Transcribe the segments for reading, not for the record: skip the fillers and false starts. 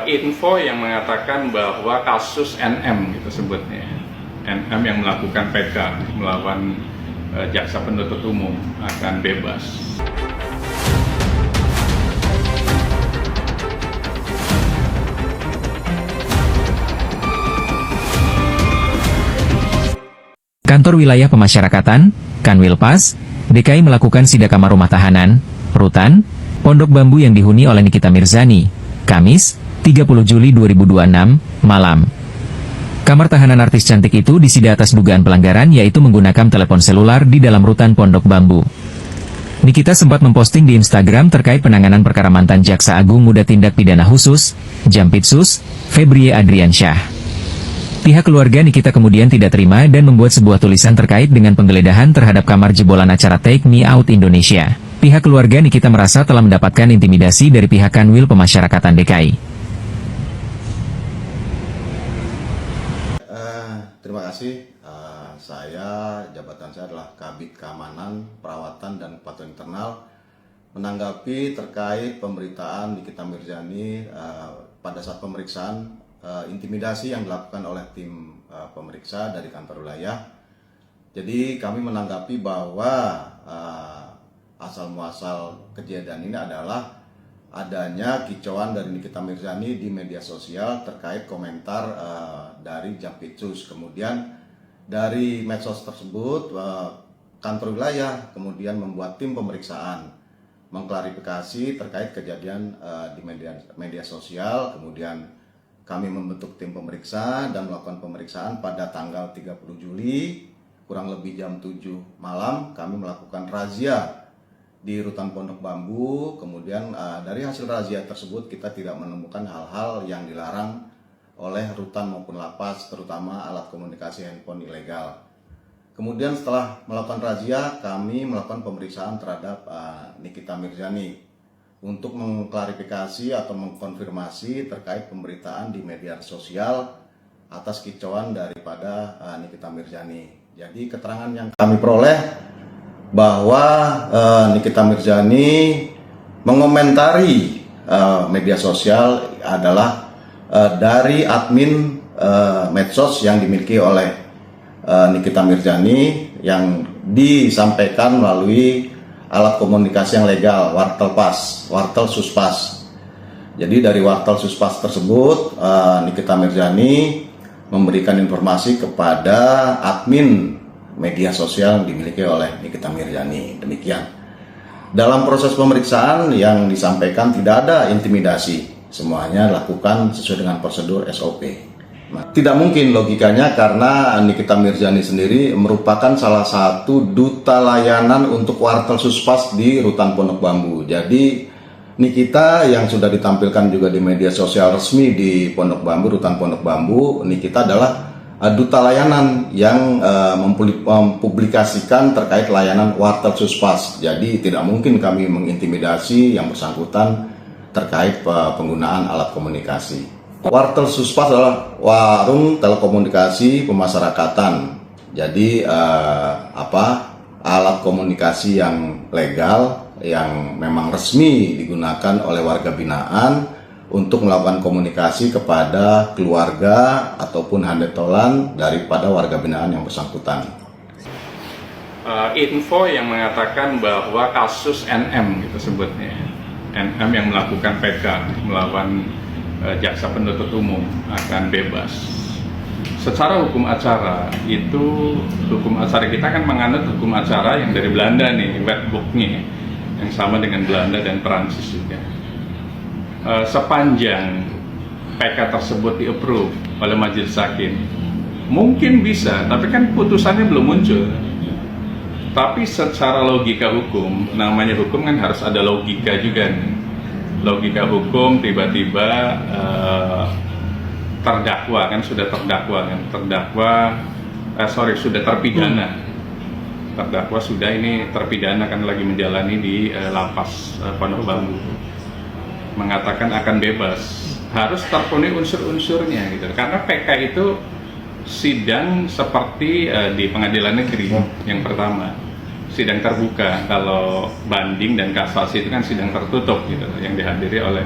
Info yang mengatakan bahwa kasus NM gitu sebutnya, NM yang melakukan PK melawan jaksa penuntut umum akan bebas. Kantor Wilayah Pemasyarakatan, Kanwilpas, DKI melakukan sidak kamar rumah tahanan, Rutan, Pondok Bambu yang dihuni oleh Nikita Mirzani, Kamis, 30 Juli 2026, malam. Kamar tahanan artis cantik itu disida atas dugaan pelanggaran yaitu menggunakan telepon selular di dalam rutan Pondok Bambu. Nikita sempat memposting di Instagram terkait penanganan perkara mantan Jaksa Agung Muda Tindak Pidana Khusus, Jampitsus, Febrie Adriansyah. Pihak keluarga Nikita kemudian tidak terima dan membuat sebuah tulisan terkait dengan penggeledahan terhadap kamar jebolan acara Take Me Out Indonesia. Pihak keluarga Nikita merasa telah mendapatkan intimidasi dari pihak Kanwil Pemasyarakatan DKI. Terima kasih. Jabatan saya adalah Kabid Keamanan, Perawatan, dan Kepatuhan Internal. Menanggapi terkait pemberitaan Nikita Mirzani pada saat pemeriksaan, intimidasi yang dilakukan oleh tim pemeriksa dari kantor wilayah. Jadi kami menanggapi bahwa asal muasal kejadian ini adalah adanya kicauan dari Nikita Mirzani di media sosial terkait komentar dari Jampitsus. Kemudian dari medsos tersebut kantor wilayah kemudian membuat tim pemeriksaan mengklarifikasi terkait kejadian di media sosial. Kemudian kami membentuk tim pemeriksa dan melakukan pemeriksaan pada tanggal 30 Juli, kurang lebih jam 7 malam, kami melakukan razia di Rutan Pondok Bambu. Kemudian dari hasil razia tersebut kita tidak menemukan hal-hal yang dilarang oleh rutan maupun lapas, terutama alat komunikasi handphone ilegal. Kemudian setelah melakukan razia, kami melakukan pemeriksaan terhadap Nikita Mirzani untuk mengklarifikasi atau mengkonfirmasi terkait pemberitaan di media sosial atas kicauan daripada Nikita Mirzani. Jadi keterangan yang kami peroleh bahwa Nikita Mirzani mengomentari media sosial adalah dari admin medsos yang dimiliki oleh Nikita Mirzani yang disampaikan melalui alat komunikasi yang legal, Wartel Suspas. Jadi dari Wartel Suspas tersebut, Nikita Mirzani memberikan informasi kepada admin media sosial yang dimiliki oleh Nikita Mirzani. Demikian. Dalam proses pemeriksaan yang disampaikan tidak ada intimidasi, semuanya dilakukan sesuai dengan prosedur SOP. Tidak mungkin logikanya karena Nikita Mirzani sendiri merupakan salah satu duta layanan untuk Wartel Suspas di Rutan Pondok Bambu. Jadi Nikita yang sudah ditampilkan juga di media sosial resmi di Pondok Bambu, Rutan Pondok Bambu, Nikita adalah duta layanan yang mempublikasikan terkait layanan Wartel Suspas. Jadi tidak mungkin kami mengintimidasi yang bersangkutan terkait penggunaan alat komunikasi. Wartel Suspas adalah warung telekomunikasi pemasyarakatan. Jadi alat komunikasi yang legal yang memang resmi digunakan oleh warga binaan untuk melakukan komunikasi kepada keluarga ataupun handetolan daripada warga binaan yang bersangkutan. Info yang mengatakan bahwa kasus NM gitu sebutnya, NM yang melakukan PK melawan jaksa penuntut umum akan bebas. Secara hukum acara itu, hukum acara kita kan menganut hukum acara yang dari Belanda nih, wetboeknya yang sama dengan Belanda dan Perancis juga. Sepanjang PK tersebut di-approve oleh majelis hakim, mungkin bisa, tapi kan putusannya belum muncul. Tapi secara logika hukum, namanya hukum kan harus ada logika juga nih. Logika hukum tiba-tiba terdakwa kan sudah terpidana. Terdakwa sudah ini terpidana kan lagi menjalani di lapas Pondok Bambu. Mengatakan akan bebas, harus terpenuhi unsur-unsurnya gitu. Karena PK itu sidang seperti di pengadilan negeri yang pertama. Sidang terbuka. Kalau banding dan kasasi itu kan sidang tertutup gitu, yang dihadiri oleh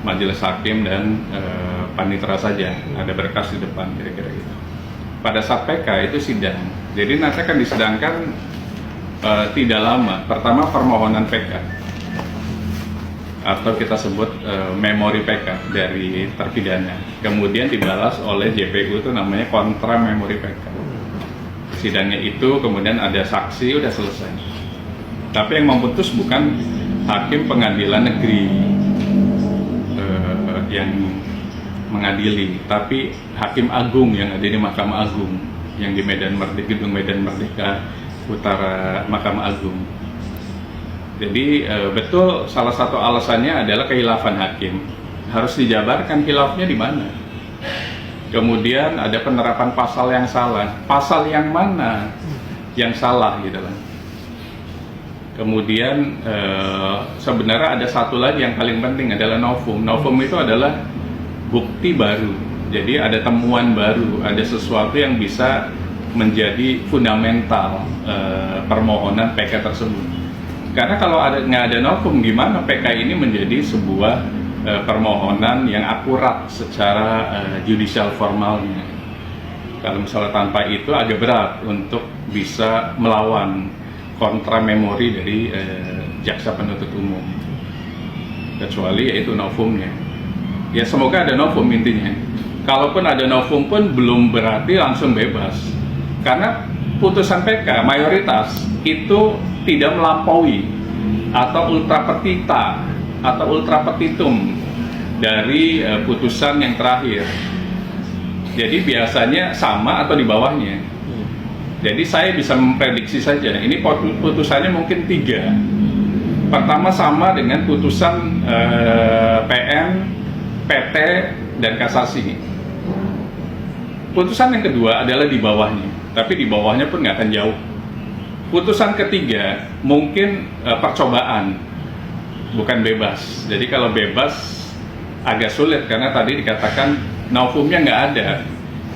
majelis hakim dan panitera saja, ada berkas di depan kira-kira gitu. Pada saat PK itu sidang, jadi nanti akan disidangkan tidak lama. Pertama permohonan PK atau kita sebut memori PK dari terpidana, kemudian dibalas oleh JPU, itu namanya kontra memori PK. Sidangnya itu kemudian ada saksi, udah selesai. Tapi yang memutus bukan hakim pengadilan negeri yang mengadili, tapi hakim agung yang ada di Mahkamah Agung yang di Medan Merdeka, Gedung Medan Merdeka Utara Mahkamah Agung. Jadi betul, salah satu alasannya adalah kehilafan hakim. Harus dijabarkan hilafnya di mana. Kemudian ada penerapan pasal yang salah. Pasal yang mana yang salah gitu lah. Kemudian sebenarnya ada satu lagi yang paling penting adalah novum. Novum itu adalah bukti baru. Jadi ada temuan baru, ada sesuatu yang bisa menjadi fundamental permohonan PK tersebut. Karena kalau nggak ada novum, gimana PK ini menjadi sebuah permohonan yang akurat secara judicial formalnya. Kalau misalnya tanpa itu agak berat untuk bisa melawan kontra memori dari jaksa penuntut umum, kecuali yaitu novumnya. Ya semoga ada novum intinya. Kalaupun ada novum pun belum berarti langsung bebas, karena putusan PK mayoritas itu tidak melampaui atau ultra petita atau ultra petitum dari putusan yang terakhir. Jadi biasanya sama atau di bawahnya. Jadi saya bisa memprediksi saja, ini putusannya mungkin 3. Pertama sama dengan putusan PN, PT, dan kasasi. Putusan yang kedua adalah di bawahnya, tapi di bawahnya pun nggak akan jauh. Putusan ketiga mungkin percobaan, bukan bebas. Jadi kalau bebas agak sulit, karena tadi dikatakan novumnya nggak ada.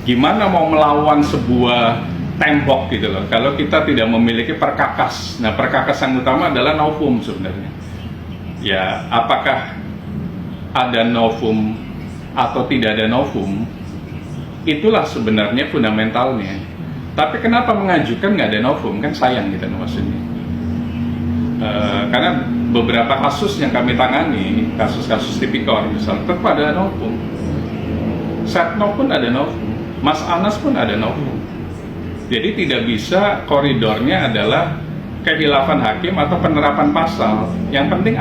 Gimana mau melawan sebuah tembok gitu loh, kalau kita tidak memiliki perkakas. Nah, perkakas yang utama adalah novum sebenarnya. Ya, apakah ada novum atau tidak ada novum, itulah sebenarnya fundamentalnya. Tapi kenapa mengajukan nggak ada novum? Kan sayang gitu maksudnya. Karena beberapa kasus yang kami tangani, kasus-kasus tipikor misalnya, tetap ada novum. Setnov pun ada novum, Mas Anas pun ada novum. Jadi tidak bisa koridornya adalah kehilafan hakim atau penerapan pasal. Yang penting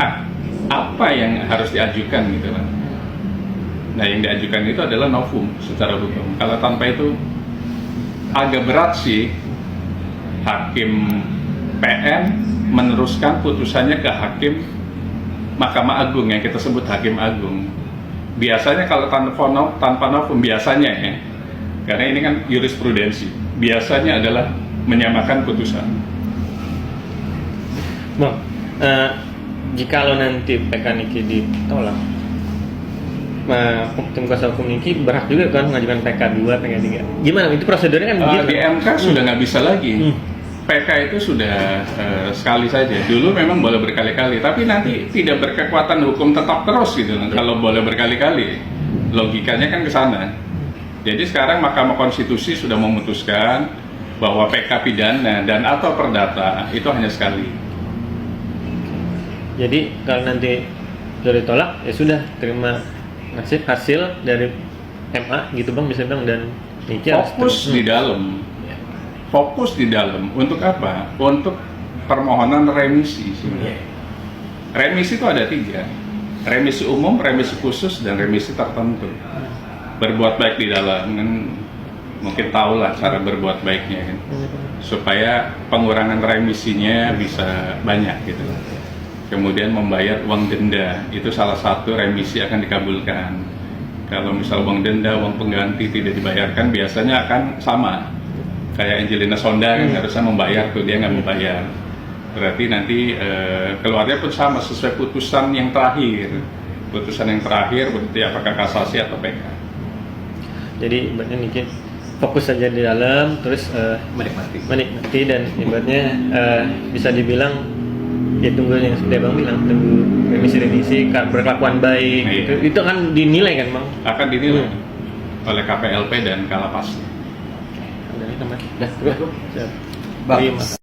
apa yang harus diajukan gitu kan. Nah, yang diajukan itu adalah novum secara hukum. Kalau tanpa itu agak berat sih hakim PN meneruskan putusannya ke hakim Mahkamah Agung yang kita sebut hakim agung. Biasanya kalau tanpa novum biasanya ya, karena ini kan jurisprudensi, biasanya adalah menyamakan putusan. Bang, jikalau nanti PK Niki ditolak, tim kuasa hukum Niki berhak juga kan mengajukan PK 2, PK 3. Gimana? Itu prosedurnya kan begitu? Di MK sudah nggak bisa lagi. PK itu sudah sekali saja. Dulu memang boleh berkali-kali, tapi nanti tidak berkekuatan hukum tetap terus gitu. Kalau boleh berkali-kali, logikanya kan ke sana. Jadi sekarang Mahkamah Konstitusi sudah memutuskan bahwa PK pidana dan atau perdata itu hanya sekali. Jadi kalau nanti sudah ditolak, ya sudah terima nasib hasil dari MA gitu Bang, bisa bilang, dan Niki fokus di dalam. Fokus di dalam. Untuk apa? Untuk permohonan remisi. Remisi itu ada 3. Remisi umum, remisi khusus, dan remisi tertentu. Berbuat baik di dalam, kan mungkin tahulah cara berbuat baiknya kan, supaya pengurangan remisinya bisa banyak gitu. Kemudian membayar uang denda, itu salah satu remisi akan dikabulkan. Kalau misal uang denda, uang pengganti tidak dibayarkan, biasanya akan sama. Kayak Angelina Sonda kan harusnya membayar tuh, dia nggak membayar. Berarti nanti keluarnya pun sama sesuai putusan yang terakhir. Putusan yang terakhir berarti apakah kasasi atau PK. Jadi ibaratnya Niki fokus saja di dalam, terus menikmati dan ibaratnya bisa dibilang Ya tunggu yang seperti abang bilang, tunggu remisi berkelakuan baik, Iya. itu kan dinilai kan bang. Akan dinilai oleh KPLP dan Kalapas. Udah, siap. Bang. Terima.